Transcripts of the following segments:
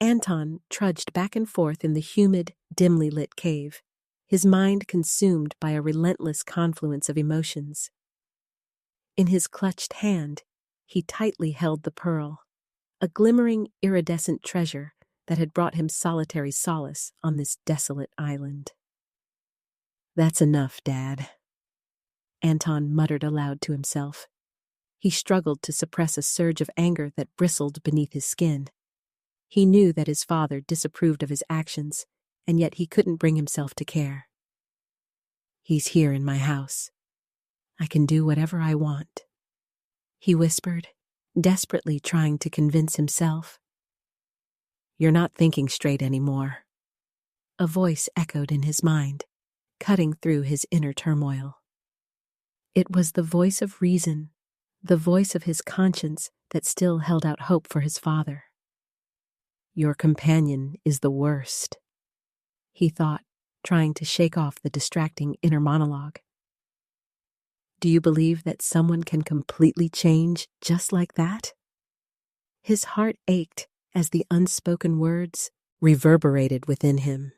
Anton trudged back and forth in the humid, dimly lit cave, his mind consumed by a relentless confluence of emotions. In his clutched hand, he tightly held the pearl, a glimmering iridescent treasure that had brought him solitary solace on this desolate island. "That's enough, Dad," Anton muttered aloud to himself. He struggled to suppress a surge of anger that bristled beneath his skin. He knew that his father disapproved of his actions, and yet he couldn't bring himself to care. "He's here in my house. I can do whatever I want," he whispered, desperately trying to convince himself. "You're not thinking straight anymore," a voice echoed in his mind, cutting through his inner turmoil. It was the voice of reason, the voice of his conscience that still held out hope for his father. "Your companion is the worst," he thought, trying to shake off the distracting inner monologue. "Do you believe that someone can completely change just like that?" His heart ached as the unspoken words reverberated within him.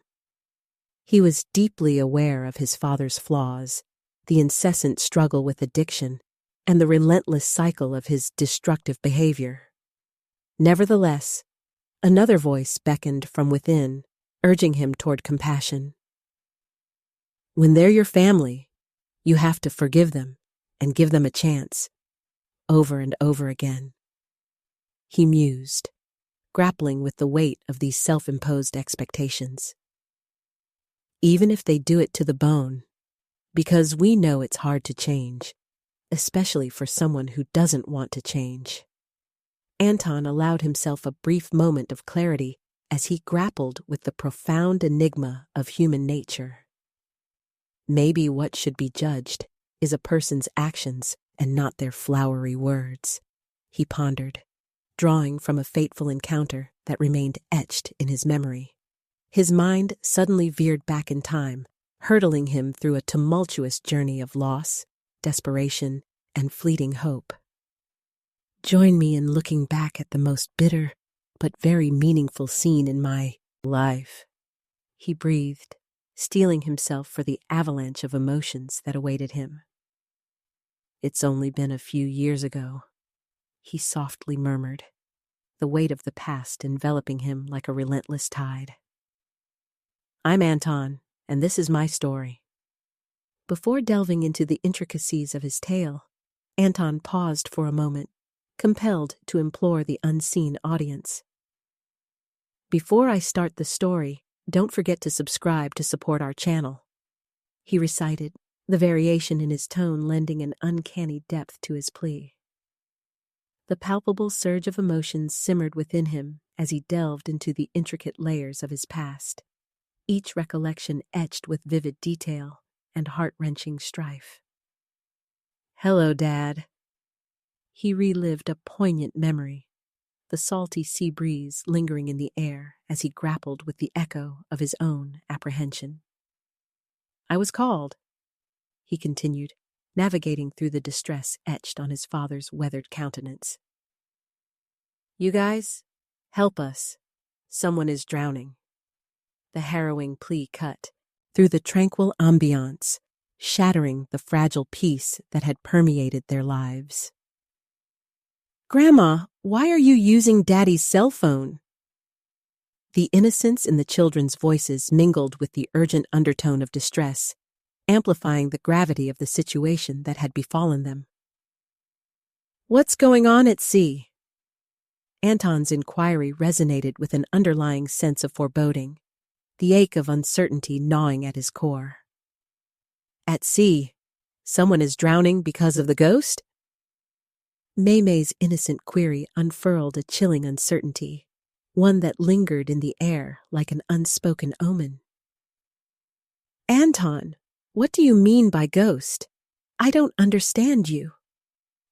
He was deeply aware of his father's flaws, the incessant struggle with addiction, and the relentless cycle of his destructive behavior. Nevertheless, another voice beckoned from within, urging him toward compassion. "When they're your family, you have to forgive them and give them a chance, over and over again," he mused, grappling with the weight of these self-imposed expectations. "Even if they do it to the bone, because we know it's hard to change, especially for someone who doesn't want to change." Anton allowed himself a brief moment of clarity as he grappled with the profound enigma of human nature. Maybe what should be judged is a person's actions and not their flowery words, he pondered, drawing from a fateful encounter that remained etched in his memory. His mind suddenly veered back in time, hurtling him through a tumultuous journey of loss, desperation, and fleeting hope. "Join me in looking back at the most bitter but very meaningful scene in my life," he breathed, steeling himself for the avalanche of emotions that awaited him. "It's only been a few years ago," he softly murmured, the weight of the past enveloping him like a relentless tide. "I'm Anton, and this is my story." Before delving into the intricacies of his tale, Anton paused for a moment, compelled to implore the unseen audience. "Before I start the story, don't forget to subscribe to support our channel," he recited, the variation in his tone lending an uncanny depth to his plea. The palpable surge of emotions simmered within him as he delved into the intricate layers of his past, each recollection etched with vivid detail and heart-wrenching strife. "Hello, Dad." He relived a poignant memory, the salty sea breeze lingering in the air as he grappled with the echo of his own apprehension. "I was called," he continued, navigating through the distress etched on his father's weathered countenance. "You guys, help us. Someone is drowning." The harrowing plea cut through the tranquil ambiance, shattering the fragile peace that had permeated their lives. "Grandma, why are you using Daddy's cell phone?" The innocence in the children's voices mingled with the urgent undertone of distress, amplifying the gravity of the situation that had befallen them. "What's going on at sea?" Anton's inquiry resonated with an underlying sense of foreboding, the ache of uncertainty gnawing at his core. "At sea? Someone is drowning because of the ghost?" May's innocent query unfurled a chilling uncertainty, one that lingered in the air like an unspoken omen. "Anton, what do you mean by ghost? I don't understand you."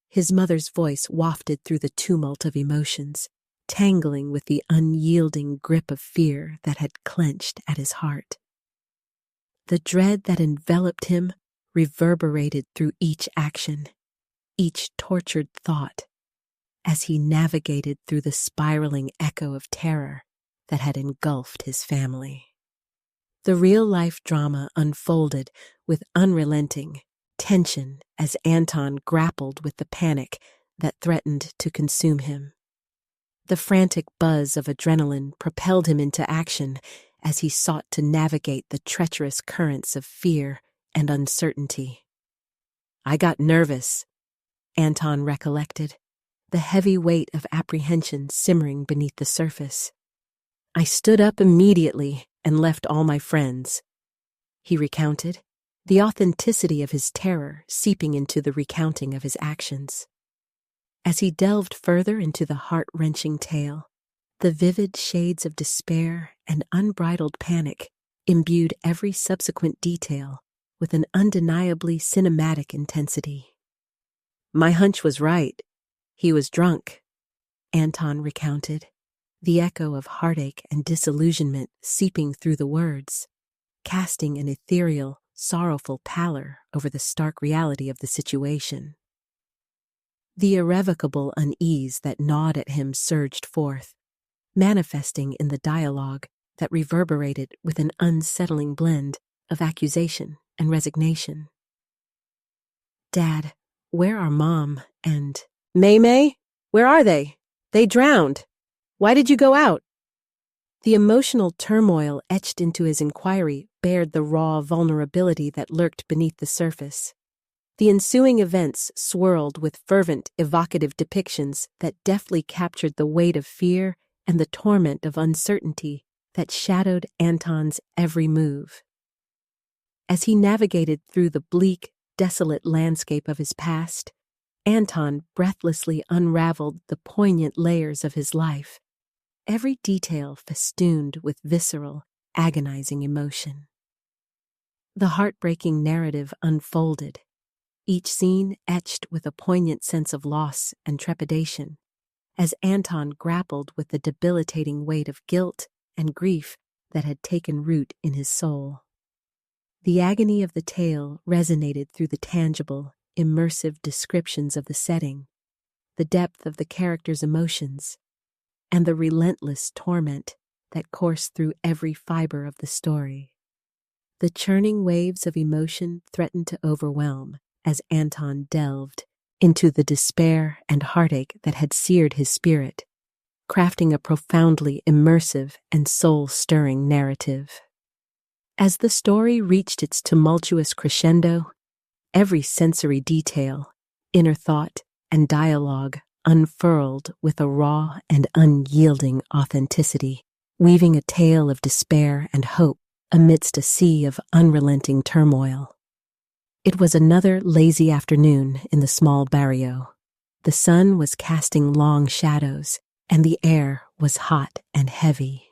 His mother's voice wafted through the tumult of emotions, tangling with the unyielding grip of fear that had clenched at his heart. The dread that enveloped him reverberated through each action, each tortured thought, as he navigated through the spiraling echo of terror that had engulfed his family. The real-life drama unfolded with unrelenting tension as Anton grappled with the panic that threatened to consume him. The frantic buzz of adrenaline propelled him into action as he sought to navigate the treacherous currents of fear and uncertainty. "I got nervous," Anton recollected, the heavy weight of apprehension simmering beneath the surface. "I stood up immediately and left all my friends," he recounted, the authenticity of his terror seeping into the recounting of his actions. As he delved further into the heart-wrenching tale, the vivid shades of despair and unbridled panic imbued every subsequent detail with an undeniably cinematic intensity. "My hunch was right. He was drunk," Anton recounted, the echo of heartache and disillusionment seeping through the words, casting an ethereal, sorrowful pallor over the stark reality of the situation. The irrevocable unease that gnawed at him surged forth, manifesting in the dialogue that reverberated with an unsettling blend of accusation and resignation. "Dad, where are Mom and—" "May, where are they? They drowned. Why did you go out?" The emotional turmoil etched into his inquiry bared the raw vulnerability that lurked beneath the surface. The ensuing events swirled with fervent, evocative depictions that deftly captured the weight of fear and the torment of uncertainty that shadowed Anton's every move. As he navigated through the bleak, desolate landscape of his past, Anton breathlessly unraveled the poignant layers of his life, every detail festooned with visceral, agonizing emotion. The heartbreaking narrative unfolded, each scene etched with a poignant sense of loss and trepidation, as Anton grappled with the debilitating weight of guilt and grief that had taken root in his soul. The agony of the tale resonated through the tangible, immersive descriptions of the setting, the depth of the characters' emotions, and the relentless torment that coursed through every fiber of the story. The churning waves of emotion threatened to overwhelm as Anton delved into the despair and heartache that had seared his spirit, crafting a profoundly immersive and soul-stirring narrative. As the story reached its tumultuous crescendo, every sensory detail, inner thought, and dialogue unfurled with a raw and unyielding authenticity, weaving a tale of despair and hope amidst a sea of unrelenting turmoil. It was another lazy afternoon in the small barrio. The sun was casting long shadows, and the air was hot and heavy.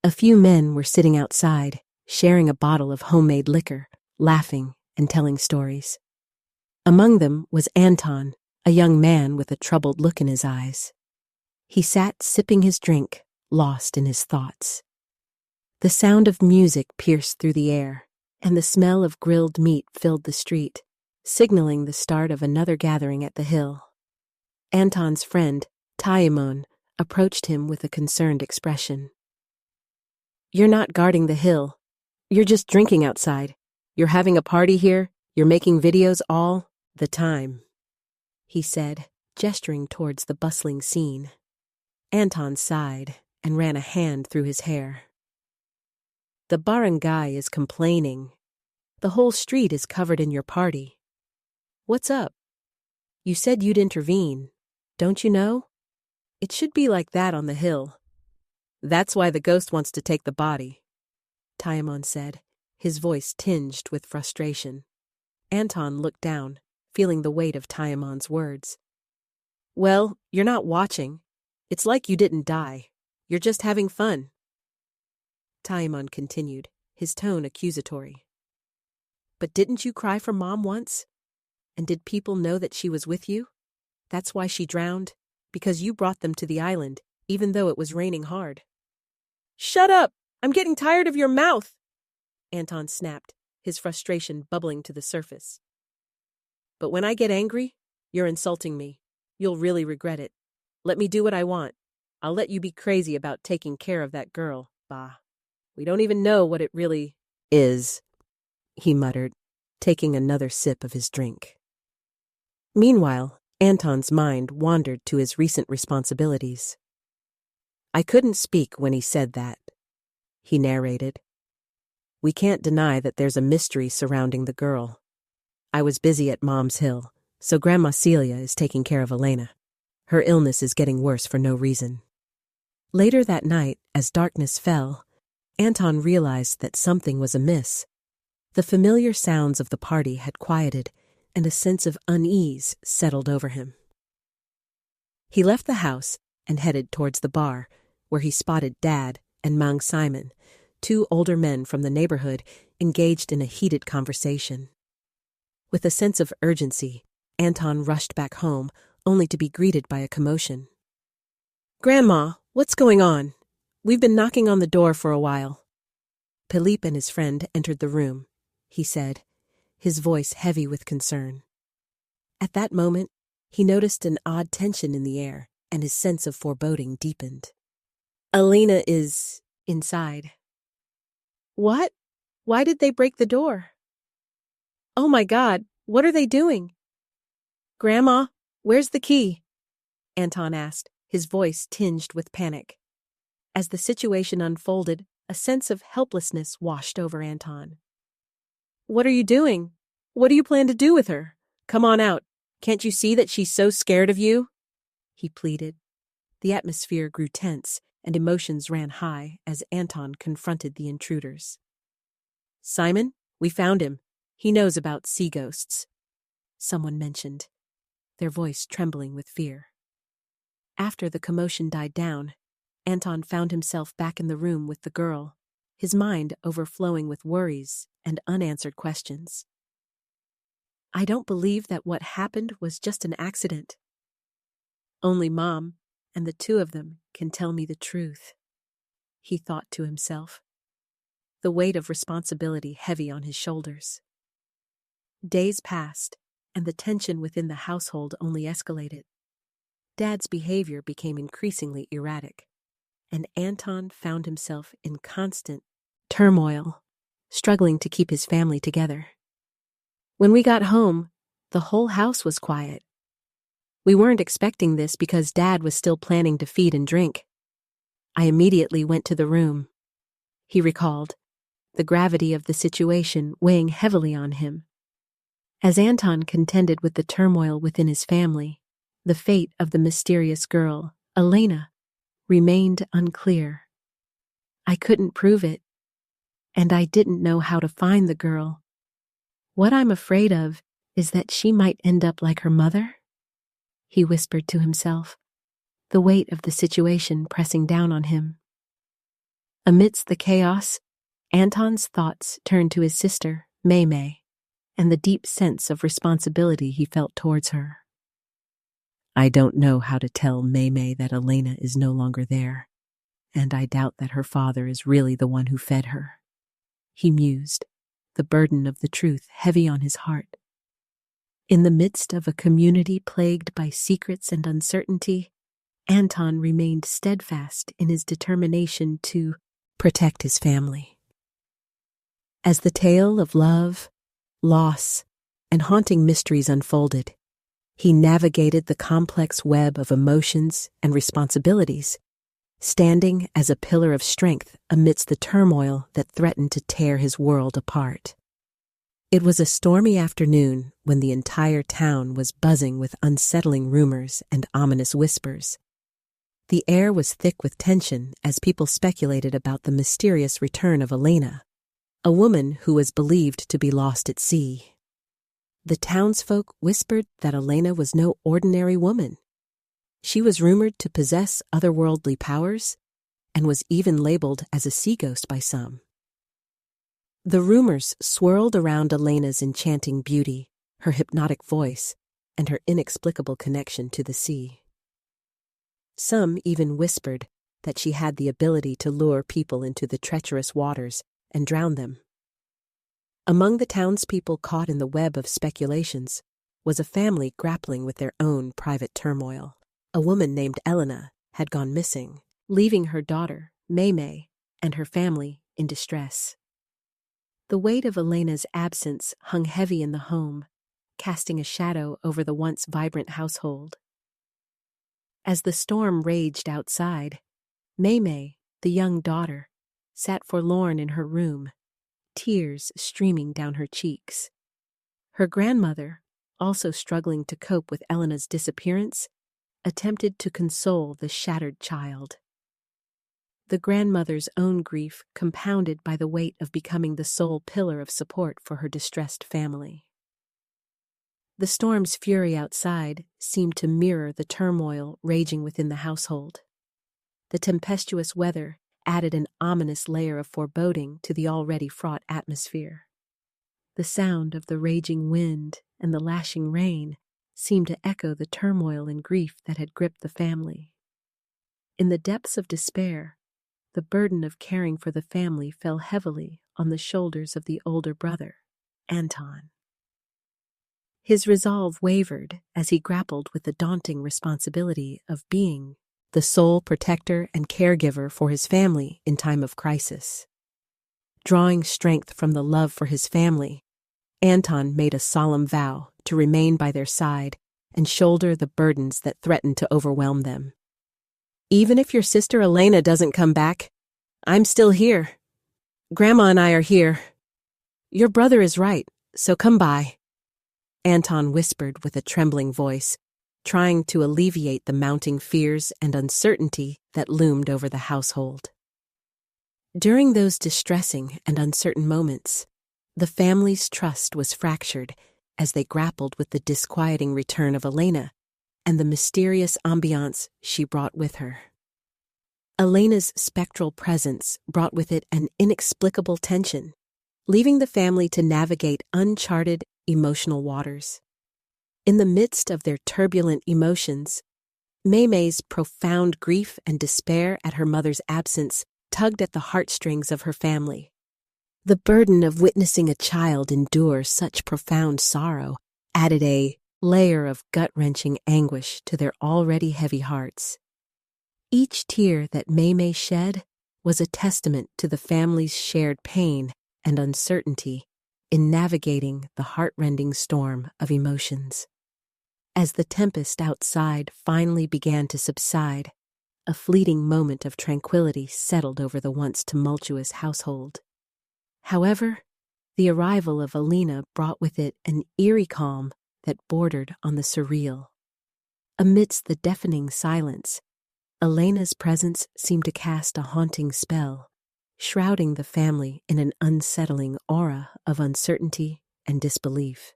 A few men were sitting outside, sharing a bottle of homemade liquor, laughing and telling stories. Among them was Anton, a young man with a troubled look in his eyes. He sat sipping his drink, lost in his thoughts. The sound of music pierced through the air, and the smell of grilled meat filled the street, signaling the start of another gathering at the hill. Anton's friend, Taimon, approached him with a concerned expression. "You're not guarding the hill. You're just drinking outside. You're having a party here. You're making videos all the time," he said, gesturing towards the bustling scene. Anton sighed and ran a hand through his hair. "The barangay is complaining. The whole street is covered in your party. What's up? You said you'd intervene. Don't you know? It should be like that on the hill. That's why the ghost wants to take the body," Taimon said, his voice tinged with frustration. Anton looked down, feeling the weight of Taimon's words. "Well, you're not watching. It's like you didn't die. You're just having fun," Taimon continued, his tone accusatory. "But didn't you cry for Mom once? And did people know that she was with you? That's why she drowned, because you brought them to the island, even though it was raining hard." "Shut up! I'm getting tired of your mouth!" Anton snapped, his frustration bubbling to the surface. "But when I get angry, you're insulting me. You'll really regret it. Let me do what I want. I'll let you be crazy about taking care of that girl, bah. We don't even know what it really is, he muttered, taking another sip of his drink. Meanwhile, Anton's mind wandered to his recent responsibilities. I couldn't speak when he said that, he narrated. We can't deny that there's a mystery surrounding the girl. I was busy at Mom's Hill, so Grandma Celia is taking care of Elena. Her illness is getting worse for no reason. Later that night, as darkness fell, Anton realized that something was amiss. The familiar sounds of the party had quieted, and a sense of unease settled over him. He left the house and headed towards the bar, where he spotted Dad and Mang Simon, two older men from the neighborhood, engaged in a heated conversation. With a sense of urgency, Anton rushed back home, only to be greeted by a commotion. "Grandma, what's going on? We've been knocking on the door for a while." Philippe and his friend entered the room, he said, his voice heavy with concern. At that moment, he noticed an odd tension in the air, and his sense of foreboding deepened. "Elena is inside." "What? Why did they break the door?" "Oh my God, what are they doing?" "Grandma, where's the key?" Anton asked, his voice tinged with panic. As the situation unfolded, a sense of helplessness washed over Anton. "What are you doing? What do you plan to do with her? Come on out. Can't you see that she's so scared of you?" he pleaded. The atmosphere grew tense, and emotions ran high as Anton confronted the intruders. "Simon, we found him. He knows about sea ghosts," someone mentioned, their voice trembling with fear. After the commotion died down, Anton found himself back in the room with the girl, his mind overflowing with worries and unanswered questions. "I don't believe that what happened was just an accident. Only Mom and the two of them can tell me the truth," he thought to himself, the weight of responsibility heavy on his shoulders. Days passed, and the tension within the household only escalated. Dad's behavior became increasingly erratic, and Anton found himself in constant turmoil, struggling to keep his family together. When we got home, the whole house was quiet. We weren't expecting this because Dad was still planning to feed and drink. I immediately went to the room, he recalled, the gravity of the situation weighing heavily on him. As Anton contended with the turmoil within his family, the fate of the mysterious girl, Elena, remained unclear. I couldn't prove it, and I didn't know how to find the girl. What I'm afraid of is that she might end up like her mother, he whispered to himself, the weight of the situation pressing down on him. Amidst the chaos, Anton's thoughts turned to his sister, May, and the deep sense of responsibility he felt towards her. I don't know how to tell May that Elena is no longer there, and I doubt that her father is really the one who fed her, he mused, the burden of the truth heavy on his heart. In the midst of a community plagued by secrets and uncertainty, Anton remained steadfast in his determination to protect his family. As the tale of love, loss, and haunting mysteries unfolded, he navigated the complex web of emotions and responsibilities, standing as a pillar of strength amidst the turmoil that threatened to tear his world apart. It was a stormy afternoon when the entire town was buzzing with unsettling rumors and ominous whispers. The air was thick with tension as people speculated about the mysterious return of Elena, a woman who was believed to be lost at sea. The townsfolk whispered that Elena was no ordinary woman. She was rumored to possess otherworldly powers and was even labeled as a sea ghost by some. The rumors swirled around Elena's enchanting beauty, her hypnotic voice, and her inexplicable connection to the sea. Some even whispered that she had the ability to lure people into the treacherous waters and drown them. Among the townspeople caught in the web of speculations was a family grappling with their own private turmoil. A woman named Elena had gone missing, leaving her daughter, May, and her family in distress. The weight of Elena's absence hung heavy in the home, casting a shadow over the once vibrant household. As the storm raged outside, May, the young daughter, sat forlorn in her room, tears streaming down her cheeks. Her grandmother, also struggling to cope with Elena's disappearance, attempted to console the shattered child. The grandmother's own grief compounded by the weight of becoming the sole pillar of support for her distressed family. The storm's fury outside seemed to mirror the turmoil raging within the household. The tempestuous weather added an ominous layer of foreboding to the already fraught atmosphere. The sound of the raging wind and the lashing rain seemed to echo the turmoil and grief that had gripped the family. In the depths of despair, the burden of caring for the family fell heavily on the shoulders of the older brother, Anton. His resolve wavered as he grappled with the daunting responsibility of being the sole protector and caregiver for his family in time of crisis. Drawing strength from the love for his family, Anton made a solemn vow to remain by their side and shoulder the burdens that threatened to overwhelm them. "Even if your sister Elena doesn't come back, I'm still here. Grandma and I are here. Your brother is right, so come by," Anton whispered with a trembling voice, trying to alleviate the mounting fears and uncertainty that loomed over the household. During those distressing and uncertain moments, the family's trust was fractured as they grappled with the disquieting return of Elena and the mysterious ambiance she brought with her. Elena's spectral presence brought with it an inexplicable tension, leaving the family to navigate uncharted emotional waters. In the midst of their turbulent emotions, May's profound grief and despair at her mother's absence tugged at the heartstrings of her family. The burden of witnessing a child endure such profound sorrow added a layer of gut-wrenching anguish to their already heavy hearts. Each tear that May shed was a testament to the family's shared pain and uncertainty in navigating the heart-rending storm of emotions. As the tempest outside finally began to subside, a fleeting moment of tranquility settled over the once tumultuous household. However, the arrival of Elena brought with it an eerie calm that bordered on the surreal. Amidst the deafening silence, Elena's presence seemed to cast a haunting spell, shrouding the family in an unsettling aura of uncertainty and disbelief.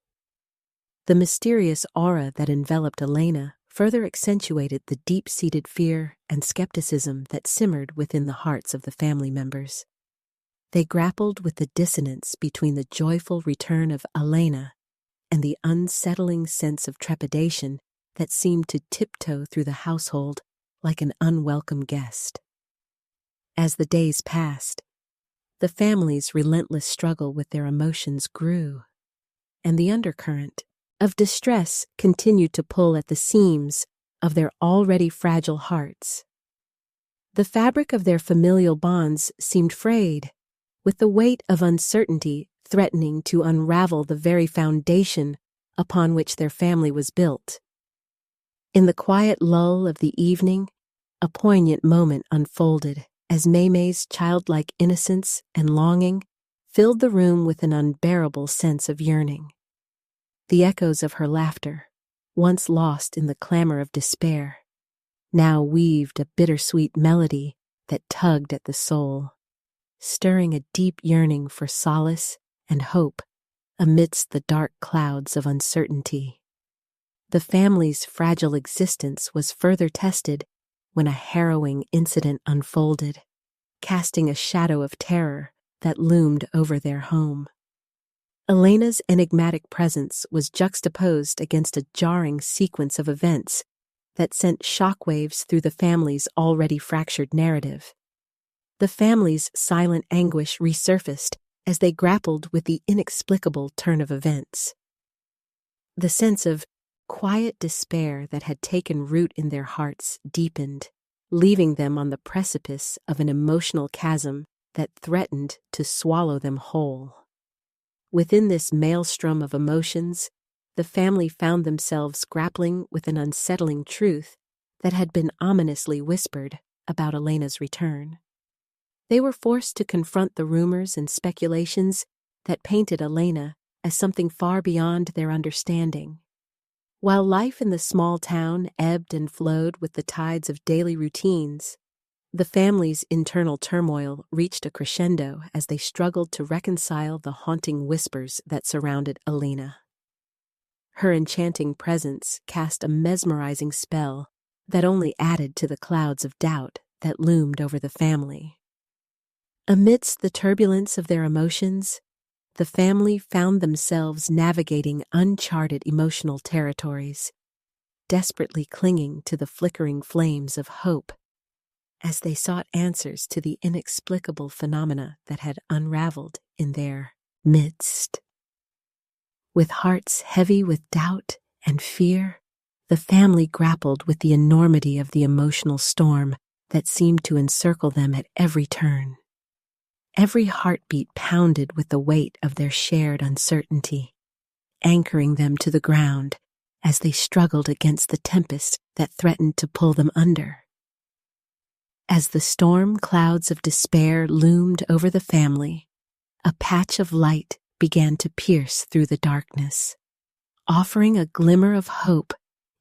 The mysterious aura that enveloped Elena further accentuated the deep-seated fear and skepticism that simmered within the hearts of the family members. They grappled with the dissonance between the joyful return of Elena and the unsettling sense of trepidation that seemed to tiptoe through the household like an unwelcome guest. As the days passed, the family's relentless struggle with their emotions grew, and the undercurrent of distress continued to pull at the seams of their already fragile hearts. The fabric of their familial bonds seemed frayed, with the weight of uncertainty threatening to unravel the very foundation upon which their family was built. In the quiet lull of the evening, a poignant moment unfolded as May's childlike innocence and longing filled the room with an unbearable sense of yearning. The echoes of her laughter, once lost in the clamor of despair, now weaved a bittersweet melody that tugged at the soul, stirring a deep yearning for solace and hope amidst the dark clouds of uncertainty. The family's fragile existence was further tested when a harrowing incident unfolded, casting a shadow of terror that loomed over their home. Elena's enigmatic presence was juxtaposed against a jarring sequence of events that sent shockwaves through the family's already fractured narrative. The family's silent anguish resurfaced as they grappled with the inexplicable turn of events. The sense of quiet despair that had taken root in their hearts deepened leaving them on the precipice of an emotional chasm that threatened to swallow them whole. Within this maelstrom of emotions, the family found themselves grappling with an unsettling truth that had been ominously whispered about Elena's return. They were forced to confront the rumors and speculations that painted Elena as something far beyond their understanding. While life in the small town ebbed and flowed with the tides of daily routines, the family's internal turmoil reached a crescendo as they struggled to reconcile the haunting whispers that surrounded Elena. Her enchanting presence cast a mesmerizing spell that only added to the clouds of doubt that loomed over the family. Amidst the turbulence of their emotions, the family found themselves navigating uncharted emotional territories, desperately clinging to the flickering flames of hope as they sought answers to the inexplicable phenomena that had unraveled in their midst. With hearts heavy with doubt and fear, the family grappled with the enormity of the emotional storm that seemed to encircle them at every turn. Every heartbeat pounded with the weight of their shared uncertainty, anchoring them to the ground as they struggled against the tempest that threatened to pull them under. As the storm clouds of despair loomed over the family, a patch of light began to pierce through the darkness, offering a glimmer of hope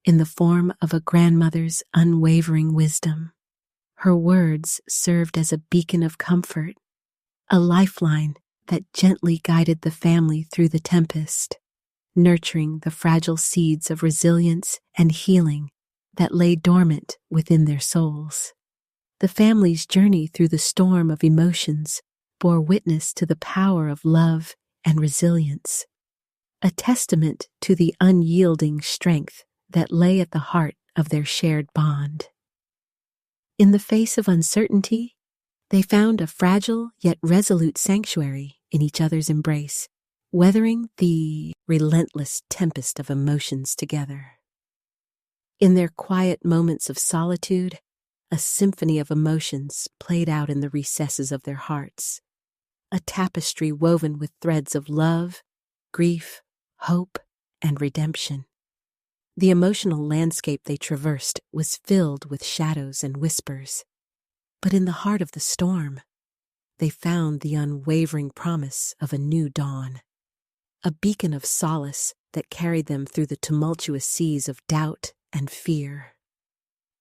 in the form of a grandmother's unwavering wisdom. Her words served as a beacon of comfort, a lifeline that gently guided the family through the tempest, nurturing the fragile seeds of resilience and healing that lay dormant within their souls. The family's journey through the storm of emotions bore witness to the power of love and resilience, a testament to the unyielding strength that lay at the heart of their shared bond. In the face of uncertainty, they found a fragile yet resolute sanctuary in each other's embrace, weathering the relentless tempest of emotions together. In their quiet moments of solitude, a symphony of emotions played out in the recesses of their hearts, a tapestry woven with threads of love, grief, hope, and redemption. The emotional landscape they traversed was filled with shadows and whispers, but in the heart of the storm, they found the unwavering promise of a new dawn, a beacon of solace that carried them through the tumultuous seas of doubt and fear.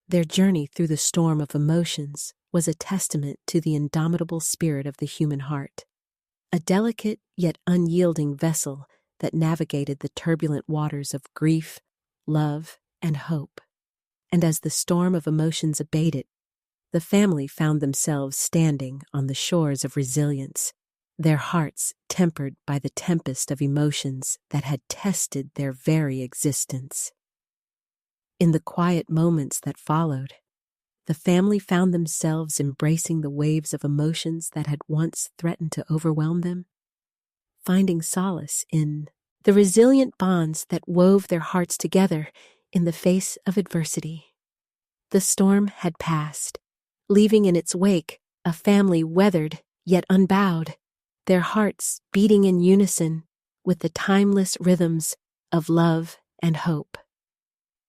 Their journey through the storm of emotions was a testament to the indomitable spirit of the human heart, a delicate yet unyielding vessel that navigated the turbulent waters of grief, love, and hope. And as the storm of emotions abated, the family found themselves standing on the shores of resilience, their hearts tempered by the tempest of emotions that had tested their very existence. In the quiet moments that followed, the family found themselves embracing the waves of emotions that had once threatened to overwhelm them, finding solace in the resilient bonds that wove their hearts together in the face of adversity. The storm had passed, leaving in its wake a family weathered yet unbowed, their hearts beating in unison with the timeless rhythms of love and hope.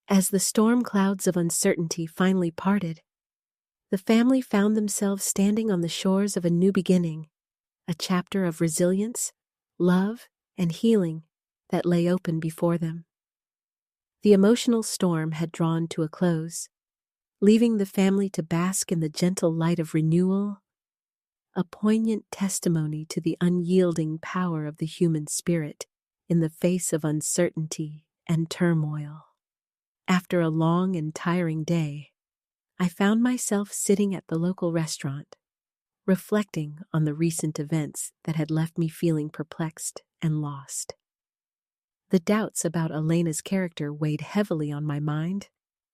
As the storm clouds of uncertainty finally parted, the family found themselves standing on the shores of a new beginning, a chapter of resilience, love, and healing that lay open before them. The emotional storm had drawn to a close, leaving the family to bask in the gentle light of renewal, a poignant testimony to the unyielding power of the human spirit in the face of uncertainty and turmoil. After a long and tiring day, I found myself sitting at the local restaurant, reflecting on the recent events that had left me feeling perplexed and lost. The doubts about Elena's character weighed heavily on my mind,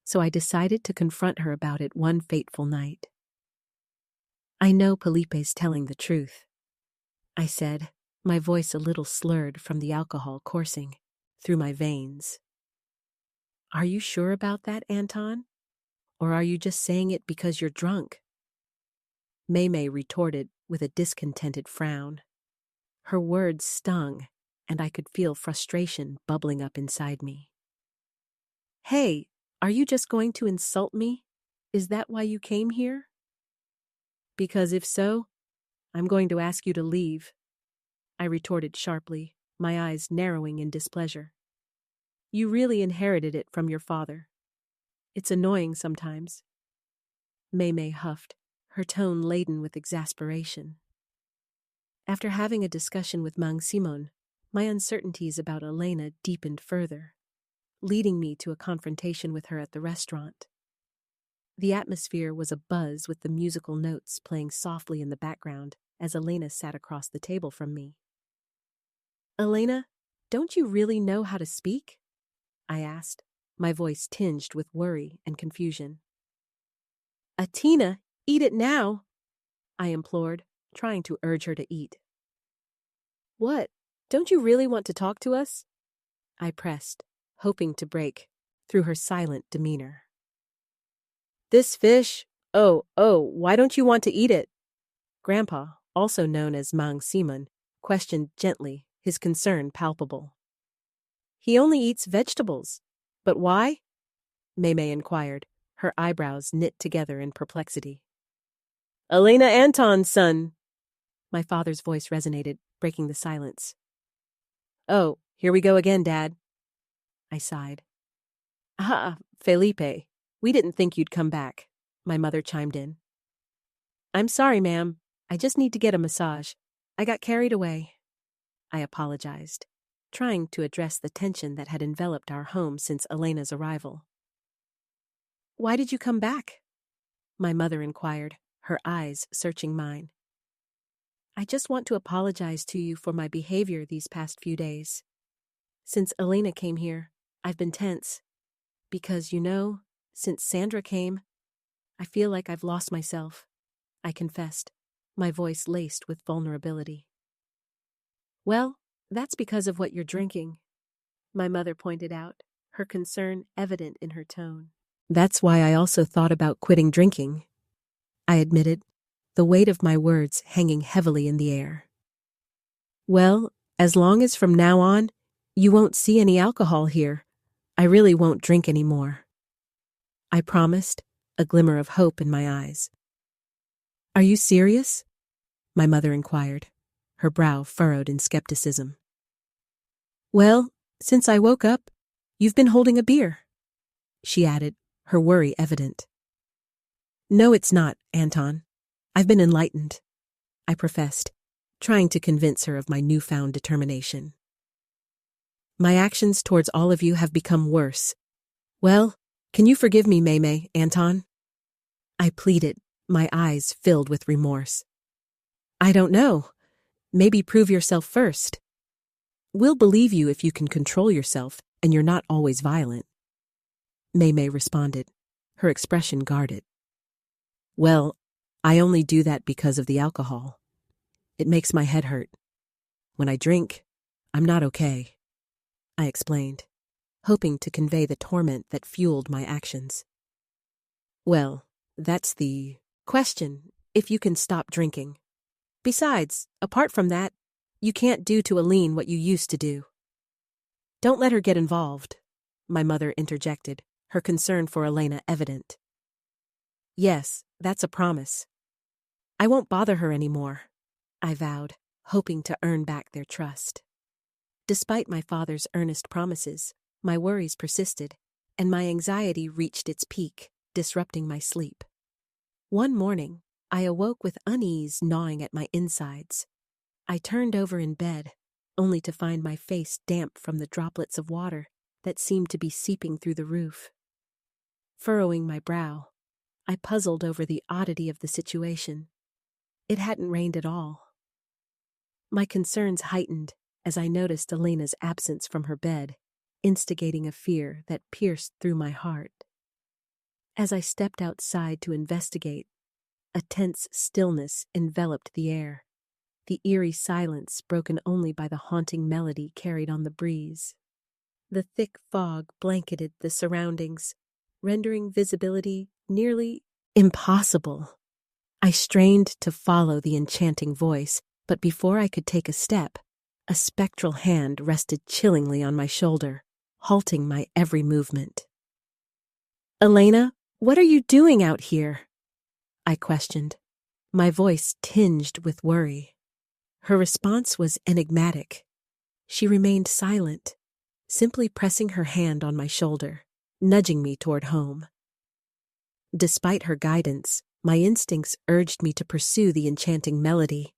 so I decided to confront her about it one fateful night. "I know Felipe's telling the truth," I said, my voice a little slurred from the alcohol coursing through my veins. "Are you sure about that, Anton? Or are you just saying it because you're drunk? May retorted with a discontented frown. Her words stung, and I could feel frustration bubbling up inside me. Hey, are you just going to insult me? Is that why you came here? Because if so, I'm going to ask you to leave, I retorted sharply, my eyes narrowing in displeasure. You really inherited it from your father. It's annoying sometimes. May huffed, her tone laden with exasperation. After having a discussion with Mang Simon, my uncertainties about Elena deepened further, leading me to a confrontation with her at the restaurant. The atmosphere was abuzz with the musical notes playing softly in the background as Elena sat across the table from me. Elena, don't you really know how to speak? I asked, my voice tinged with worry and confusion. Atina, eat it now, I implored, trying to urge her to eat. What? Don't you really want to talk to us? I pressed, hoping to break through her silent demeanor. This fish? Oh, why don't you want to eat it? Grandpa, also known as Mang Simon, questioned gently, his concern palpable. He only eats vegetables. But why? May inquired, her eyebrows knit together in perplexity. Elena Anton's son. My father's voice resonated, breaking the silence. Oh, here we go again, Dad. I sighed. Ah, Felipe, we didn't think you'd come back, my mother chimed in. I'm sorry, ma'am. I just need to get a massage. I got carried away. I apologized, trying to address the tension that had enveloped our home since Elena's arrival. Why did you come back? My mother inquired, her eyes searching mine. I just want to apologize to you for my behavior these past few days. Since Elena came here, I've been tense. Because, since Sandra came, I feel like I've lost myself, I confessed, my voice laced with vulnerability. Well, that's because of what you're drinking, my mother pointed out, her concern evident in her tone. That's why I also thought about quitting drinking, I admitted, the weight of my words hanging heavily in the air. Well, as long as from now on, you won't see any alcohol here, I really won't drink anymore. I promised, a glimmer of hope in my eyes. Are you serious? My mother inquired, her brow furrowed in skepticism. Well, since I woke up, you've been holding a beer, she added, her worry evident. No, it's not, Anton. I've been enlightened, I professed, trying to convince her of my newfound determination. My actions towards all of you have become worse. Well, can you forgive me, May, Anton? I pleaded, my eyes filled with remorse. I don't know. Maybe prove yourself first. We'll believe you if you can control yourself and you're not always violent. May responded, her expression guarded. Well, I only do that because of the alcohol. It makes my head hurt. When I drink, I'm not okay, I explained, hoping to convey the torment that fueled my actions. Well, that's the question, if you can stop drinking. Besides, apart from that, you can't do to Aline what you used to do. Don't let her get involved, my mother interjected, her concern for Elena evident. Yes, that's a promise. I won't bother her anymore, I vowed, hoping to earn back their trust. Despite my father's earnest promises, my worries persisted, and my anxiety reached its peak, disrupting my sleep. One morning, I awoke with unease gnawing at my insides. I turned over in bed, only to find my face damp from the droplets of water that seemed to be seeping through the roof. Furrowing my brow, I puzzled over the oddity of the situation. It hadn't rained at all. My concerns heightened as I noticed Elena's absence from her bed, instigating a fear that pierced through my heart. As I stepped outside to investigate, a tense stillness enveloped the air, the eerie silence broken only by the haunting melody carried on the breeze. The thick fog blanketed the surroundings, rendering visibility nearly impossible. I strained to follow the enchanting voice, but before I could take a step, a spectral hand rested chillingly on my shoulder, halting my every movement. "Elena, what are you doing out here?" I questioned, my voice tinged with worry. Her response was enigmatic. She remained silent, simply pressing her hand on my shoulder, nudging me toward home. Despite her guidance, my instincts urged me to pursue the enchanting melody,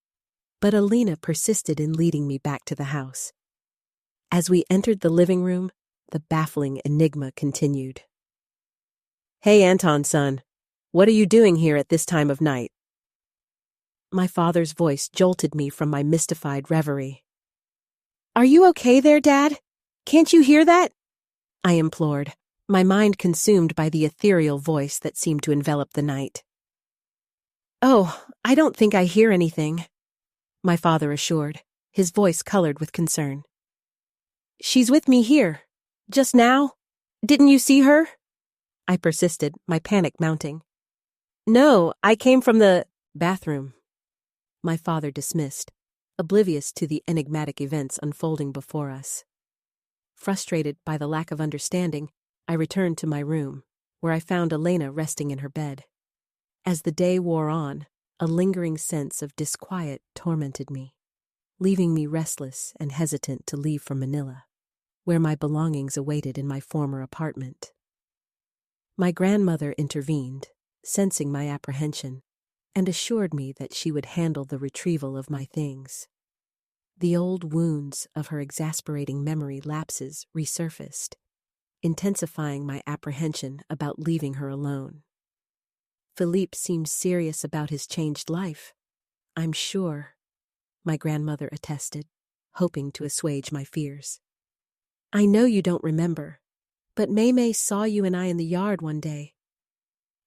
but Elena persisted in leading me back to the house. As we entered the living room, the baffling enigma continued. "Hey, Anton, son, what are you doing here at this time of night?" My father's voice jolted me from my mystified reverie. "Are you okay there, Dad? Can't you hear that?" I implored, my mind consumed by the ethereal voice that seemed to envelop the night. "Oh, I don't think I hear anything," my father assured, his voice colored with concern. "She's with me here. Just now? Didn't you see her?" I persisted, my panic mounting. "No, I came from the bathroom," my father dismissed, oblivious to the enigmatic events unfolding before us. Frustrated by the lack of understanding, I returned to my room, where I found Elena resting in her bed. As the day wore on, a lingering sense of disquiet tormented me, leaving me restless and hesitant to leave for Manila, where my belongings awaited in my former apartment. My grandmother intervened, sensing my apprehension, and assured me that she would handle the retrieval of my things. The old wounds of her exasperating memory lapses resurfaced, intensifying my apprehension about leaving her alone. Philippe seems serious about his changed life, I'm sure, my grandmother attested, hoping to assuage my fears. "I know you don't remember, but Maymay saw you and I in the yard one day.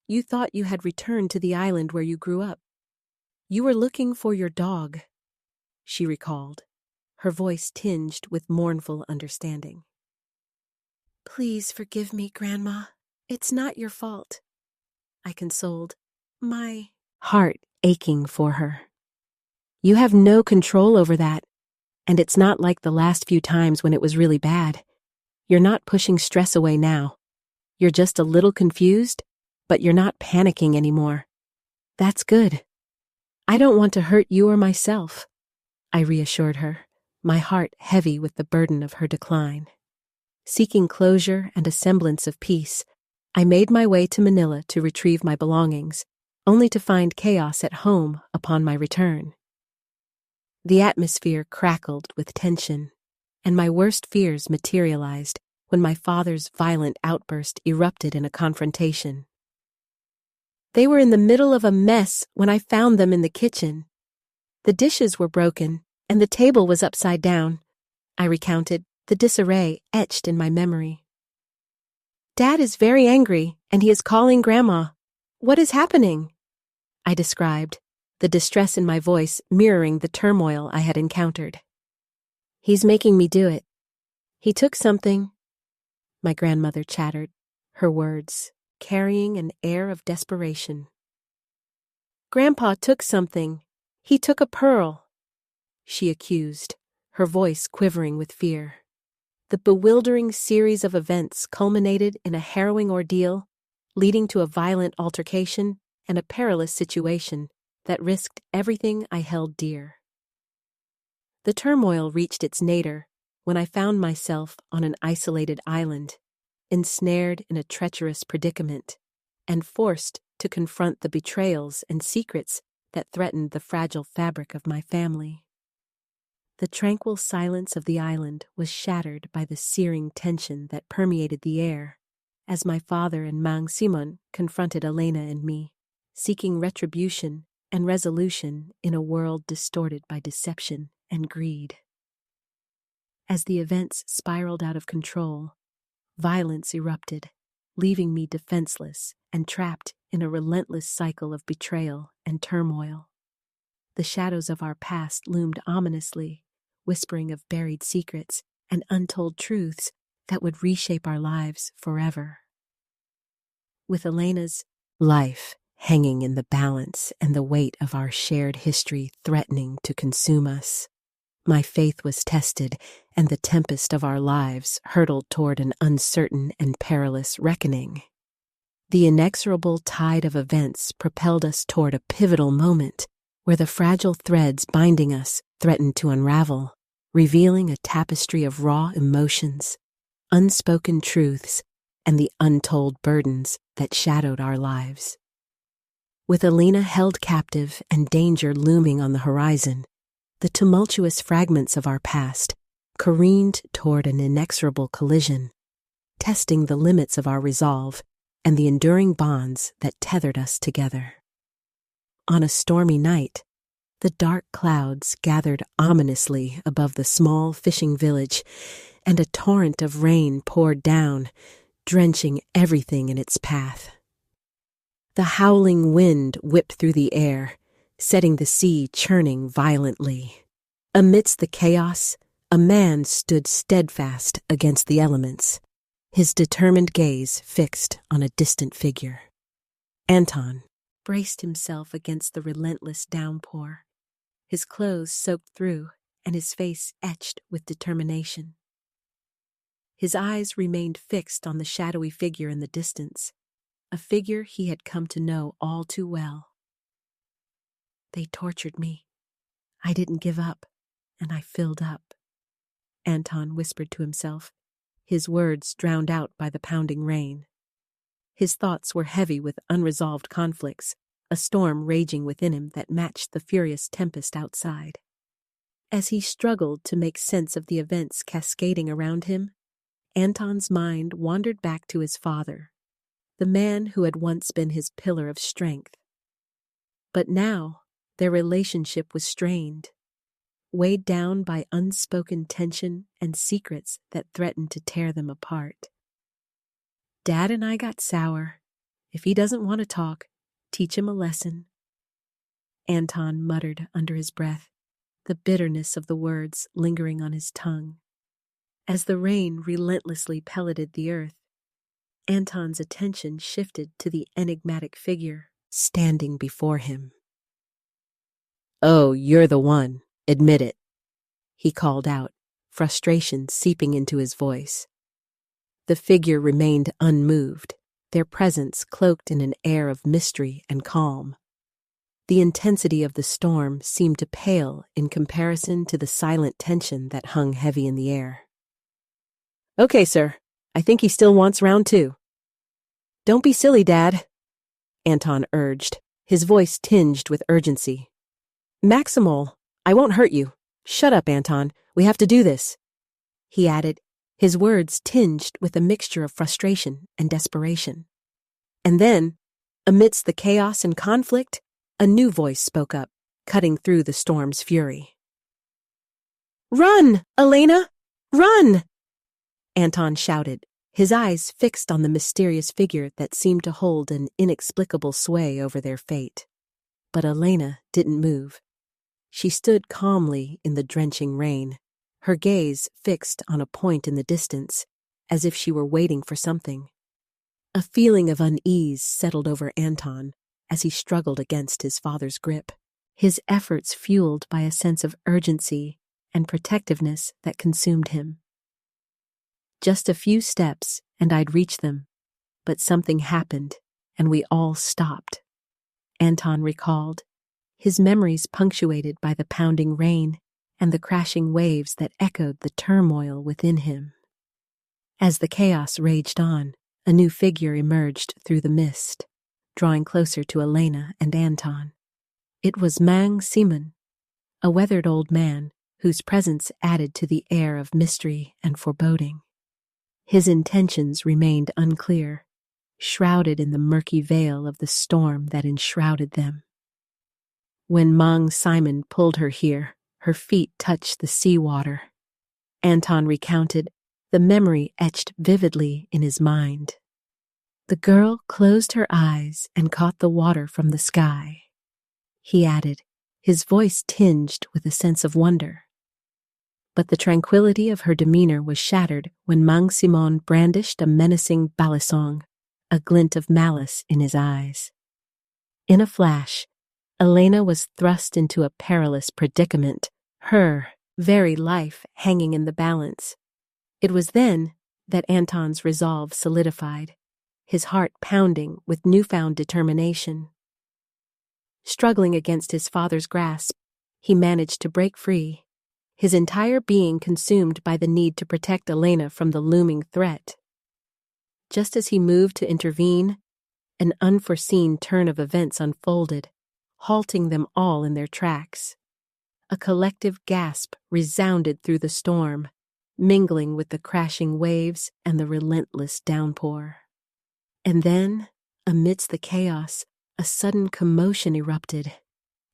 You thought you had returned to the island where you grew up. You were looking for your dog," she recalled, her voice tinged with mournful understanding. "Please forgive me, Grandma. It's not your fault," I consoled, my heart aching for her. "You have no control over that, and it's not like the last few times when it was really bad. You're not pushing stress away now. You're just a little confused, but you're not panicking anymore. That's good. I don't want to hurt you or myself," I reassured her, my heart heavy with the burden of her decline. Seeking closure and a semblance of peace, I made my way to Manila to retrieve my belongings, only to find chaos at home upon my return. The atmosphere crackled with tension, and my worst fears materialized when my father's violent outburst erupted in a confrontation. "They were in the middle of a mess when I found them in the kitchen. The dishes were broken, and the table was upside down," I recounted, the disarray etched in my memory. "Dad is very angry, and he is calling Grandma. What is happening?" I described, the distress in my voice mirroring the turmoil I had encountered. "He's making me do it. He took something," my grandmother chattered, her words carrying an air of desperation. "Grandpa took something. He took a pearl," she accused, her voice quivering with fear. The bewildering series of events culminated in a harrowing ordeal, leading to a violent altercation and a perilous situation that risked everything I held dear. The turmoil reached its nadir when I found myself on an isolated island, ensnared in a treacherous predicament, and forced to confront the betrayals and secrets that threatened the fragile fabric of my family. The tranquil silence of the island was shattered by the searing tension that permeated the air, as my father and Mang Simon confronted Elena and me, seeking retribution and resolution in a world distorted by deception and greed. As the events spiraled out of control, violence erupted, leaving me defenseless and trapped in a relentless cycle of betrayal and turmoil. The shadows of our past loomed ominously, whispering of buried secrets and untold truths that would reshape our lives forever. With Elena's life hanging in the balance and the weight of our shared history threatening to consume us. My faith was tested, and the tempest of our lives hurtled toward an uncertain and perilous reckoning. The inexorable tide of events propelled us toward a pivotal moment where the fragile threads binding us threatened to unravel, revealing a tapestry of raw emotions, unspoken truths, and the untold burdens that shadowed our lives. With Alina held captive and danger looming on the horizon, the tumultuous fragments of our past careened toward an inexorable collision, testing the limits of our resolve and the enduring bonds that tethered us together. On a stormy night, the dark clouds gathered ominously above the small fishing village, and a torrent of rain poured down, drenching everything in its path. The howling wind whipped through the air, setting the sea churning violently. Amidst the chaos, a man stood steadfast against the elements, his determined gaze fixed on a distant figure. Anton braced himself against the relentless downpour, his clothes soaked through and his face etched with determination. His eyes remained fixed on the shadowy figure in the distance, a figure he had come to know all too well. They tortured me. I didn't give up, and I filled up, Anton whispered to himself, his words drowned out by the pounding rain. His thoughts were heavy with unresolved conflicts, a storm raging within him that matched the furious tempest outside. As he struggled to make sense of the events cascading around him, Anton's mind wandered back to his father, the man who had once been his pillar of strength. But now, their relationship was strained, weighed down by unspoken tension and secrets that threatened to tear them apart. Dad and I got sour. If he doesn't want to talk, teach him a lesson, Anton muttered under his breath, the bitterness of the words lingering on his tongue. As the rain relentlessly pelleted the earth, Anton's attention shifted to the enigmatic figure standing before him. "Oh, you're the one. Admit it," he called out, frustration seeping into his voice. The figure remained unmoved, their presence cloaked in an air of mystery and calm. The intensity of the storm seemed to pale in comparison to the silent tension that hung heavy in the air. "Okay, sir. I think he still wants round two." "Don't be silly, Dad," Anton urged, his voice tinged with urgency. "Maximal, I won't hurt you. Shut up, Anton. We have to do this," he added, his words tinged with a mixture of frustration and desperation. And then, amidst the chaos and conflict, a new voice spoke up, cutting through the storm's fury. "Run, Elena! Run!" Anton shouted, his eyes fixed on the mysterious figure that seemed to hold an inexplicable sway over their fate. But Elena didn't move. She stood calmly in the drenching rain, her gaze fixed on a point in the distance, as if she were waiting for something. A feeling of unease settled over Anton as he struggled against his father's grip, his efforts fueled by a sense of urgency and protectiveness that consumed him. Just a few steps and I'd reach them, but something happened and we all stopped, Anton recalled, his memories punctuated by the pounding rain and the crashing waves that echoed the turmoil within him. As the chaos raged on, a new figure emerged through the mist, drawing closer to Elena and Anton. It was Mang Simon, a weathered old man whose presence added to the air of mystery and foreboding. His intentions remained unclear, shrouded in the murky veil of the storm that enshrouded them. When Mang Simon pulled her here, her feet touched the seawater. Anton recounted, the memory etched vividly in his mind. The girl closed her eyes and caught the water from the sky, he added, his voice tinged with a sense of wonder. But the tranquility of her demeanor was shattered when Mang Simon brandished a menacing balisong, a glint of malice in his eyes. In a flash, Elena was thrust into a perilous predicament, her very life hanging in the balance. It was then that Anton's resolve solidified, his heart pounding with newfound determination. Struggling against his father's grasp, he managed to break free, his entire being consumed by the need to protect Elena from the looming threat. Just as he moved to intervene, an unforeseen turn of events unfolded, halting them all in their tracks. A collective gasp resounded through the storm, mingling with the crashing waves and the relentless downpour. And then, amidst the chaos, a sudden commotion erupted,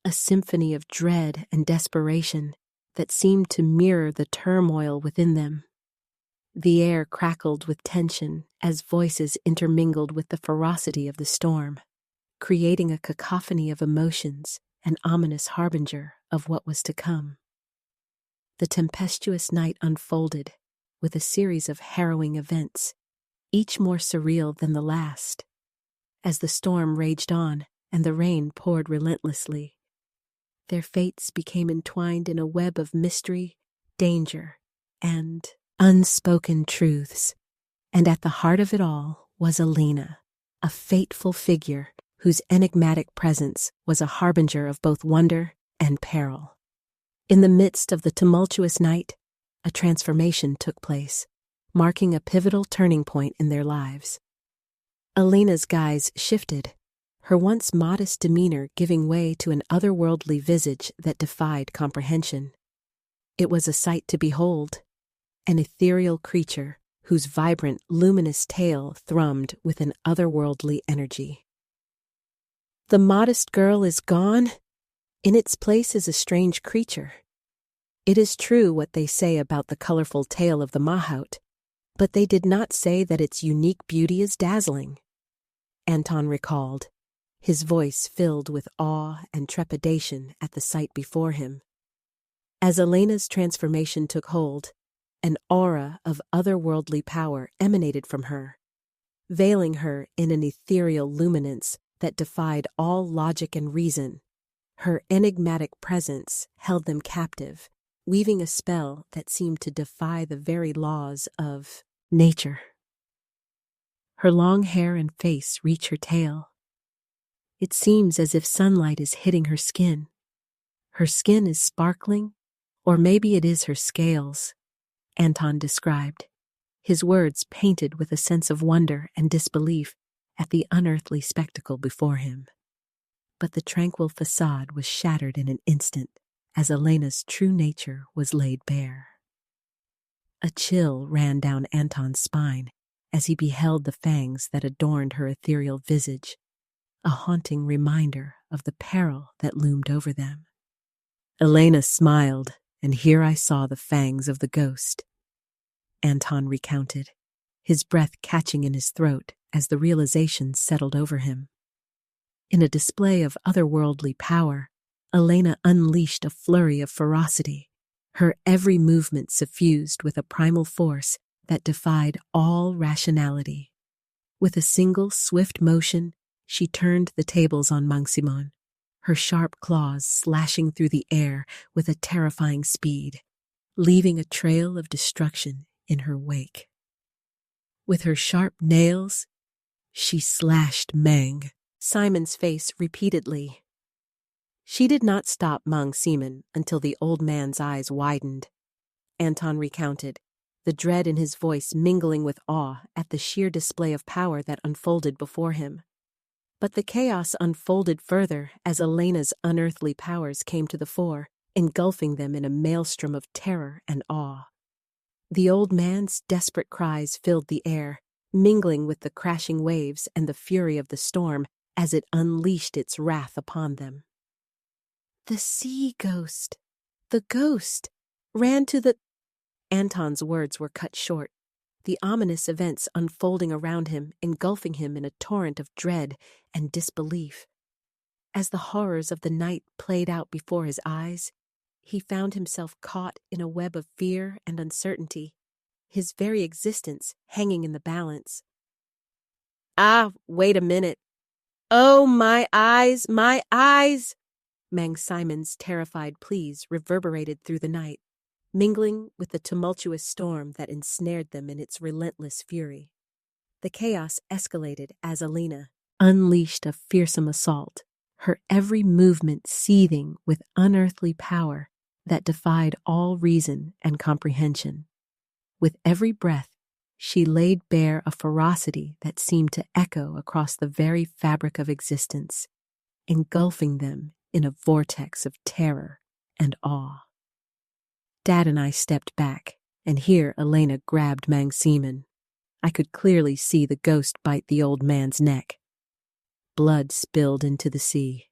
a symphony of dread and desperation that seemed to mirror the turmoil within them. The air crackled with tension as voices intermingled with the ferocity of the storm, creating a cacophony of emotions, an ominous harbinger of what was to come. The tempestuous night unfolded with a series of harrowing events, each more surreal than the last. As the storm raged on and the rain poured relentlessly, their fates became entwined in a web of mystery, danger, and unspoken truths. And at the heart of it all was Elena, a fateful figure whose enigmatic presence was a harbinger of both wonder and peril. In the midst of the tumultuous night, a transformation took place, marking a pivotal turning point in their lives. Elena's guise shifted, her once modest demeanor giving way to an otherworldly visage that defied comprehension. It was a sight to behold, an ethereal creature whose vibrant, luminous tale thrummed with an otherworldly energy. The modest girl is gone. In its place is a strange creature. It is true what they say about the colorful tail of the mahout, but they did not say that its unique beauty is dazzling. Anton recalled, his voice filled with awe and trepidation at the sight before him. As Elena's transformation took hold, an aura of otherworldly power emanated from her, veiling her in an ethereal luminance that defied all logic and reason. Her enigmatic presence held them captive, weaving a spell that seemed to defy the very laws of nature. Her long hair and face reach her tail. It seems as if sunlight is hitting her skin. Her skin is sparkling, or maybe it is her scales, Anton described, his words painted with a sense of wonder and disbelief at the unearthly spectacle before him. But the tranquil facade was shattered in an instant as Elena's true nature was laid bare. A chill ran down Anton's spine as he beheld the fangs that adorned her ethereal visage, a haunting reminder of the peril that loomed over them. Elena smiled, and here I saw the fangs of the ghost, Anton recounted, his breath catching in his throat as the realization settled over him. In a display of otherworldly power, Elena unleashed a flurry of ferocity, her every movement suffused with a primal force that defied all rationality. With a single swift motion, she turned the tables on Mang-Simon, her sharp claws slashing through the air with a terrifying speed, leaving a trail of destruction in her wake. With her sharp nails, she slashed Mang, Simon's face repeatedly. She did not stop Mang-Simon until the old man's eyes widened. Anton recounted, the dread in his voice mingling with awe at the sheer display of power that unfolded before him. But the chaos unfolded further as Elena's unearthly powers came to the fore, engulfing them in a maelstrom of terror and awe. The old man's desperate cries filled the air, mingling with the crashing waves and the fury of the storm as it unleashed its wrath upon them. The sea ghost, the ghost, ran to the... Anton's words were cut short, the ominous events unfolding around him, engulfing him in a torrent of dread and disbelief. As the horrors of the night played out before his eyes, he found himself caught in a web of fear and uncertainty, his very existence hanging in the balance. Ah, wait a minute. Oh, my eyes, my eyes! Mang Simon's terrified pleas reverberated through the night, mingling with the tumultuous storm that ensnared them in its relentless fury. The chaos escalated as Alina unleashed a fearsome assault, her every movement seething with unearthly power that defied all reason and comprehension. With every breath, she laid bare a ferocity that seemed to echo across the very fabric of existence, engulfing them in a vortex of terror and awe. Dad and I stepped back, and here Elena grabbed Mang Seaman. I could clearly see the ghost bite the old man's neck. Blood spilled into the sea.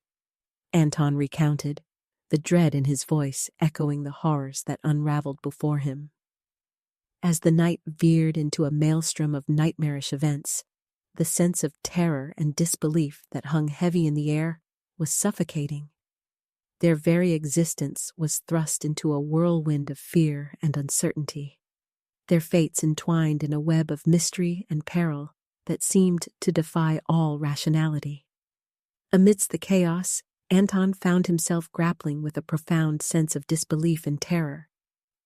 Anton recounted, the dread in his voice echoing the horrors that unraveled before him. As the night veered into a maelstrom of nightmarish events, the sense of terror and disbelief that hung heavy in the air was suffocating. Their very existence was thrust into a whirlwind of fear and uncertainty, their fates entwined in a web of mystery and peril that seemed to defy all rationality. Amidst the chaos, Anton found himself grappling with a profound sense of disbelief and terror,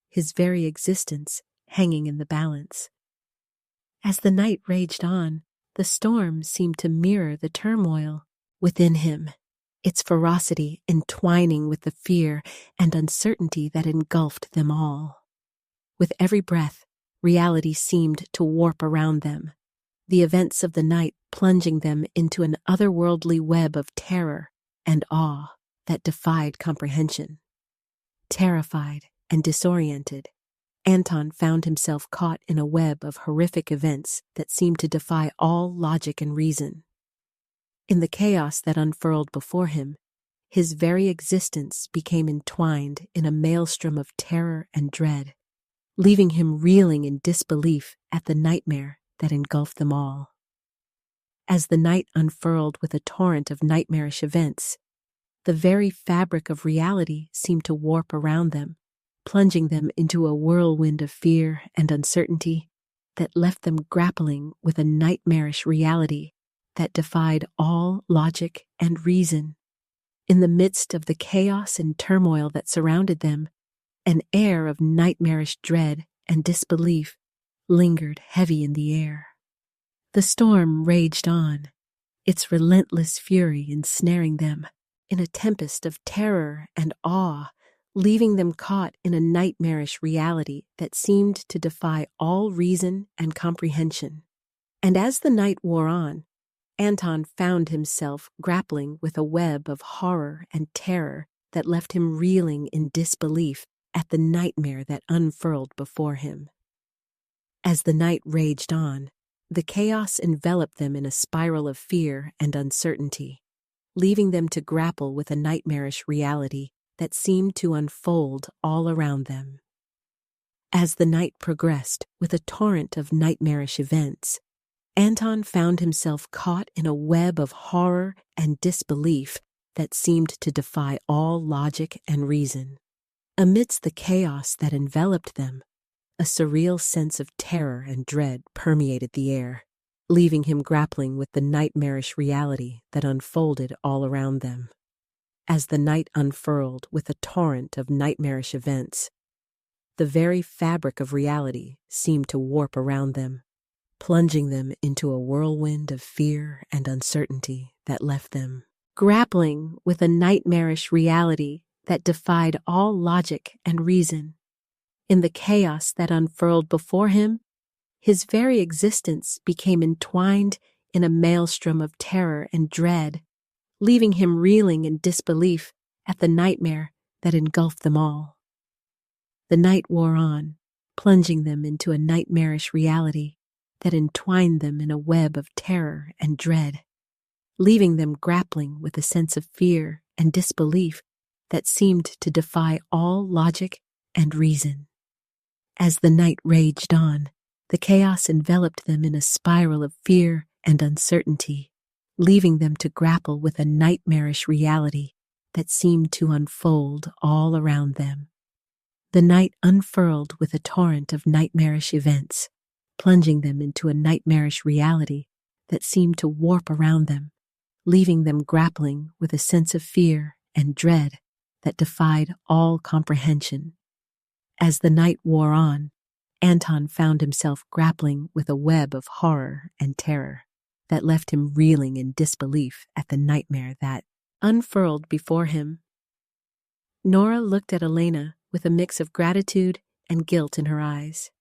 his very existence hanging in the balance. As the night raged on, the storm seemed to mirror the turmoil within him, its ferocity entwining with the fear and uncertainty that engulfed them all. With every breath, reality seemed to warp around them, the events of the night plunging them into an otherworldly web of terror and awe that defied comprehension. Terrified and disoriented, Anton found himself caught in a web of horrific events that seemed to defy all logic and reason. In the chaos that unfurled before him, his very existence became entwined in a maelstrom of terror and dread, leaving him reeling in disbelief at the nightmare that engulfed them all. As the night unfurled with a torrent of nightmarish events, the very fabric of reality seemed to warp around them, plunging them into a whirlwind of fear and uncertainty that left them grappling with a nightmarish reality that defied all logic and reason. In the midst of the chaos and turmoil that surrounded them, an air of nightmarish dread and disbelief lingered heavy in the air. The storm raged on, its relentless fury ensnaring them in a tempest of terror and awe, leaving them caught in a nightmarish reality that seemed to defy all reason and comprehension. And as the night wore on, Anton found himself grappling with a web of horror and terror that left him reeling in disbelief at the nightmare that unfurled before him. As the night raged on, the chaos enveloped them in a spiral of fear and uncertainty, leaving them to grapple with a nightmarish reality that seemed to unfold all around them. As the night progressed with a torrent of nightmarish events, Anton found himself caught in a web of horror and disbelief that seemed to defy all logic and reason. Amidst the chaos that enveloped them, a surreal sense of terror and dread permeated the air, leaving him grappling with the nightmarish reality that unfolded all around them. As the night unfurled with a torrent of nightmarish events, the very fabric of reality seemed to warp around them, plunging them into a whirlwind of fear and uncertainty that left them grappling with a nightmarish reality that defied all logic and reason. In the chaos that unfurled before him, his very existence became entwined in a maelstrom of terror and dread, leaving him reeling in disbelief at the nightmare that engulfed them all. The night wore on, plunging them into a nightmarish reality that entwined them in a web of terror and dread, leaving them grappling with a sense of fear and disbelief that seemed to defy all logic and reason. As the night raged on, the chaos enveloped them in a spiral of fear and uncertainty, leaving them to grapple with a nightmarish reality that seemed to unfold all around them. The night unfurled with a torrent of nightmarish events, plunging them into a nightmarish reality that seemed to warp around them, leaving them grappling with a sense of fear and dread that defied all comprehension. As the night wore on, Anton found himself grappling with a web of horror and terror that left him reeling in disbelief at the nightmare that unfurled before him. Nora looked at Elena with a mix of gratitude and guilt in her eyes.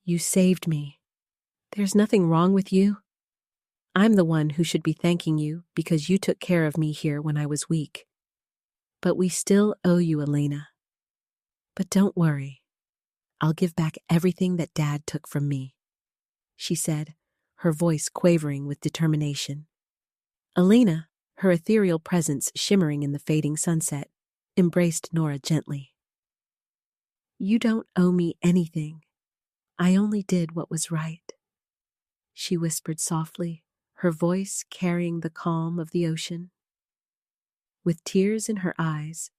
"You saved me. There's nothing wrong with you. I'm the one who should be thanking you because you took care of me here when I was weak. But we still owe you, Elena. But don't worry. I'll give back everything that Dad took from me," she said, her voice quavering with determination. Elena, her ethereal presence shimmering in the fading sunset, embraced Nora gently. "You don't owe me anything. I only did what was right," she whispered softly, her voice carrying the calm of the ocean. With tears in her eyes,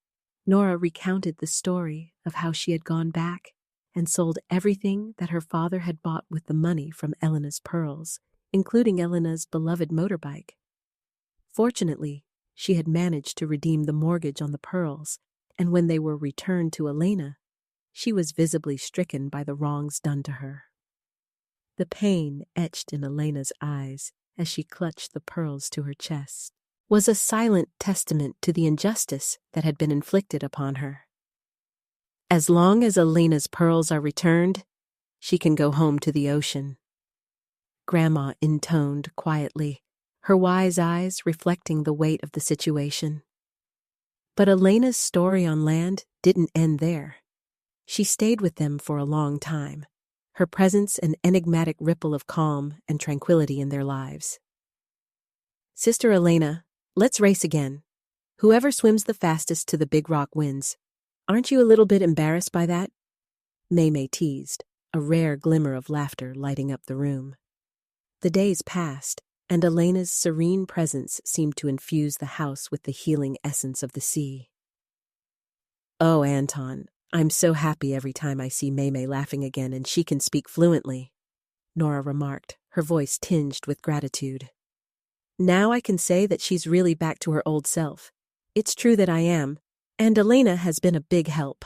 Nora recounted the story of how she had gone back and sold everything that her father had bought with the money from Elena's pearls, including Elena's beloved motorbike. Fortunately, she had managed to redeem the mortgage on the pearls, and when they were returned to Elena, she was visibly stricken by the wrongs done to her. The pain etched in Elena's eyes as she clutched the pearls to her chest was a silent testament to the injustice that had been inflicted upon her. As long as Elena's pearls are returned, she can go home to the ocean, Grandma intoned quietly, her wise eyes reflecting the weight of the situation. But Elena's story on land didn't end there. She stayed with them for a long time, her presence an enigmatic ripple of calm and tranquility in their lives. "Sister Elena, let's race again. Whoever swims the fastest to the big rock wins. Aren't you a little bit embarrassed by that?" May teased, a rare glimmer of laughter lighting up the room. The days passed, and Elena's serene presence seemed to infuse the house with the healing essence of the sea. "Oh, Anton, I'm so happy every time I see May laughing again and she can speak fluently," Nora remarked, her voice tinged with gratitude. "Now I can say that she's really back to her old self. It's true that I am, and Elena has been a big help,"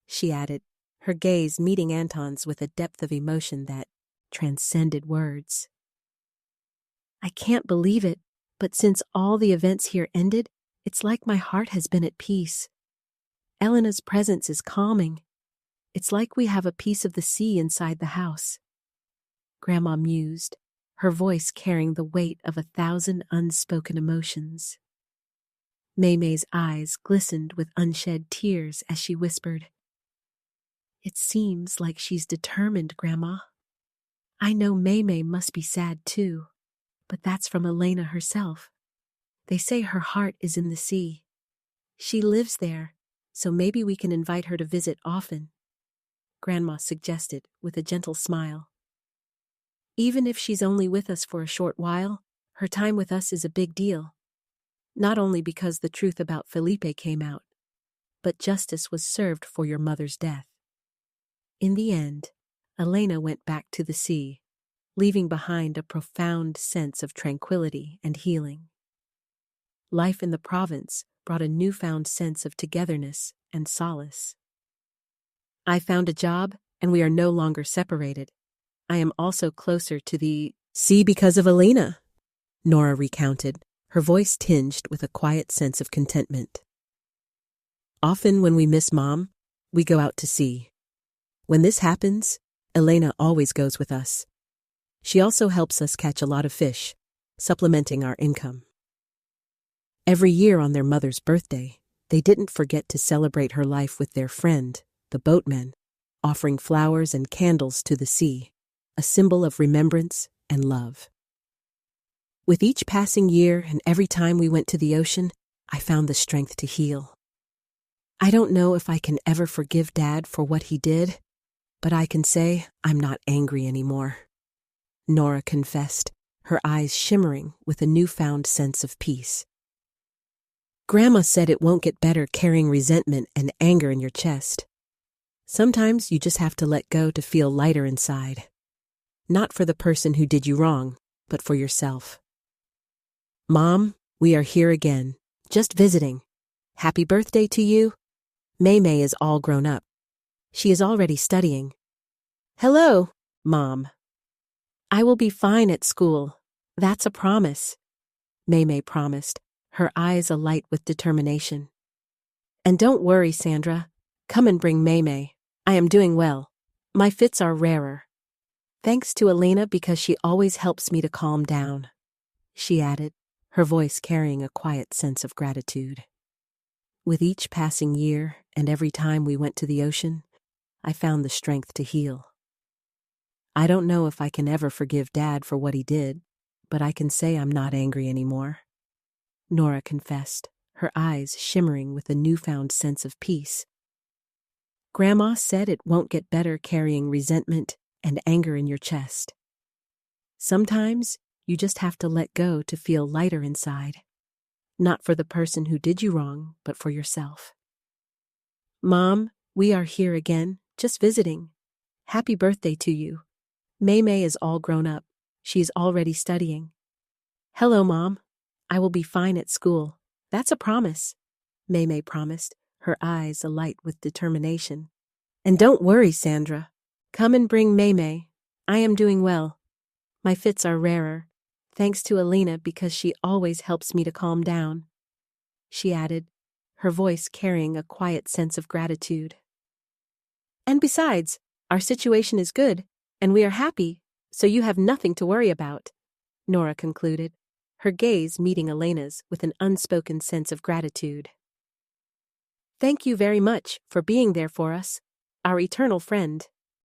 she added, her gaze meeting Anton's with a depth of emotion that transcended words. "I can't believe it, but since all the events here ended, it's like my heart has been at peace. Elena's presence is calming. It's like we have a piece of the sea inside the house," Grandma mused, her voice carrying the weight of 1,000 unspoken emotions. May's eyes glistened with unshed tears as she whispered, "It seems like she's determined, Grandma. I know May must be sad too, but that's from Elena herself. They say her heart is in the sea. She lives there, so maybe we can invite her to visit often," Grandma suggested with a gentle smile. "Even if she's only with us for a short while, her time with us is a big deal. Not only because the truth about Felipe came out, but justice was served for your mother's death." In the end, Elena went back to the sea, leaving behind a profound sense of tranquility and healing. Life in the province brought a newfound sense of togetherness and solace. "I found a job, and we are no longer separated. I am also closer to the sea because of Elena," Nora recounted, her voice tinged with a quiet sense of contentment. "Often when we miss Mom, we go out to sea. When this happens, Elena always goes with us. She also helps us catch a lot of fish, supplementing our income." Every year on their mother's birthday, they didn't forget to celebrate her life with their friend, the boatmen, offering flowers and candles to the sea, a symbol of remembrance and love. "With each passing year and every time we went to the ocean, I found the strength to heal. I don't know if I can ever forgive Dad for what he did, but I can say I'm not angry anymore," Nora confessed, her eyes shimmering with a newfound sense of peace. "Grandma said it won't get better carrying resentment and anger in your chest. Sometimes you just have to let go to feel lighter inside. Not for the person who did you wrong, but for yourself. Mom, we are here again, just visiting. Happy birthday to you. May is all grown up. She is already studying. Hello, Mom. I will be fine at school. That's a promise. May promised, her eyes alight with determination. And don't worry, Sandra. Come and bring May. I am doing well. My fits are rarer. Thanks to Elena because she always helps me to calm down, she added, her voice carrying a quiet sense of gratitude. With each passing year and every time we went to the ocean, I found the strength to heal. I don't know if I can ever forgive Dad for what he did, but I can say I'm not angry anymore, Nora confessed, her eyes shimmering with a newfound sense of peace. Grandma said it won't get better carrying resentment and anger in your chest. Sometimes you just have to let go to feel lighter inside, not for the person who did you wrong, but for yourself. Mom, we are here again, just visiting. Happy birthday to you. May is all grown up. She's already studying. Hello, Mom. I will be fine at school. That's a promise, May promised, her eyes alight with determination. And don't worry, Sandra. Come and bring May. I am doing well. My fits are rarer, thanks to Elena because she always helps me to calm down, she added, her voice carrying a quiet sense of gratitude. And besides, our situation is good, and we are happy, so you have nothing to worry about, Nora concluded, her gaze meeting Elena's with an unspoken sense of gratitude. Thank you very much for being there for us, our eternal friend.